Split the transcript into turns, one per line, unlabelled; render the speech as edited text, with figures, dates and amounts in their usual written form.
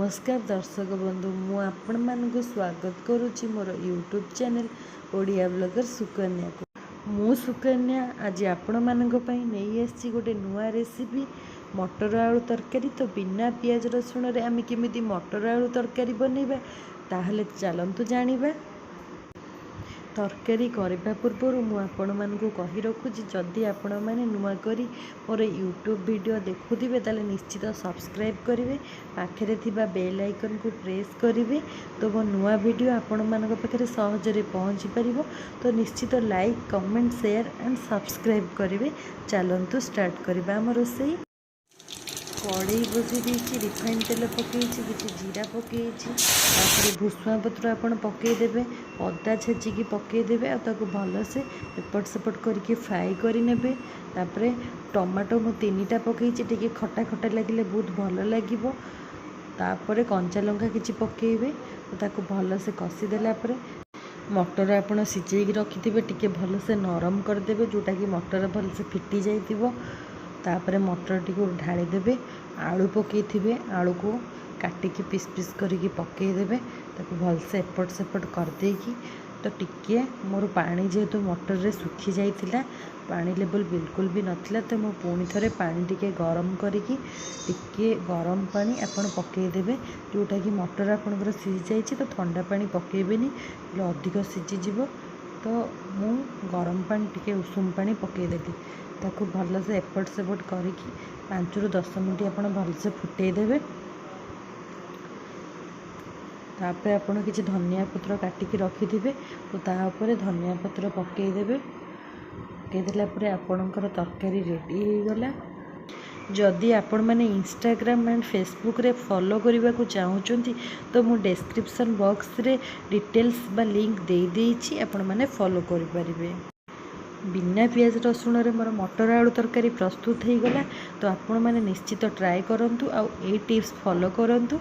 नमस्कार दर्शक बंधु मु आपण मानक स्वागत करुच्ची मोर YouTube channel Odia blogger Sukanya को। मु सुकन्या आज आपण मानक पई नहीं आसी गोटे नुआ रेसिपी मटर आलू तरकारी। तो बिना पियाज रसुण रे आमे केमिति मटर आलू तरकारी बनैबा ताहले चलंतु जानिबा। तरकारी करने पूर्व मुझे कही रखुची जदि आपण मैंने नुआ करी मोर यूट्यूब वीडियो देखुवे ताले निश्चित सब्सक्राइब करेंगे, पाखे थिबा बेल आइकन को प्रेस करेंगे तो मो नुआ वीडियो आपण मान पाखे सहजरे पहुँची पार। तो निश्चित like comment share and subscribe करेंगे। चलतु स्टार्ट करवा आम रोसई। कड़े बसई देती रिफाइन तेल पकई किसी जीरा पकई भुसुआ पत्र आप पकईदे, अदा छेचिकी पकईदे और भलसे एपट सेपट करके फ्राए करने। तापर टमाटो मु 3टा पकई टे खटा खटा लगे बहुत भल लगे। तापर कंचा लंका किसी पकईबे ताको भलसे कषिदेला मटर आप सिझे रखिथे टे भलसे नरम करदे जोटा कि मटर भलसे फिटी जाइथिबो। तापर मटर टी ढाली देवे, आलू पकई आलू को काटिकी पीस पीस करके पकईदे ताको भलसे एपट सेपट करदे। तो टिके मोर पानी जेहेतु मटर रे सुखी जाइतिला, पानी लेवल बिल्कुल भी नथिला, तो मो पुणी थरे पानी टिके गरम करिकी टिके गरम पानी आपण पकईदे जोटा कि मटर आपणकर सिझी जाइए। तो ठंडा पानी पकईबेनी अधिक सिझीजिव। तो मु गरम पानी टिके उषुम पानी पकईदेली ताकू भलसे एपट सेपट करके 5 ରୁ 10 मिनट आप भलसे फुटेदेवे। तापर आपड़ किसी धनिया पत्र काटिकी रखिथे तो तापर धनिया पत्र पकईदेवे। पकईदेला आपणकर तरकारी रेडी हो गला। जदि आपण मैंने इंस्टाग्राम एंड फेसबुक रे फॉलो करने को चाहूँगी तो मु डिस्क्रिप्शन बॉक्स रे डिटेल्स बा लिंक दे देइछि, आपण मैंने फॉलो करें। बिना पियाज रसुण रे मोर मटर आलू तरकारी प्रस्तुत हो गला। तो आपण मैंने निश्चित ट्राए करंतु आ टिप्स फॉलो करंतु।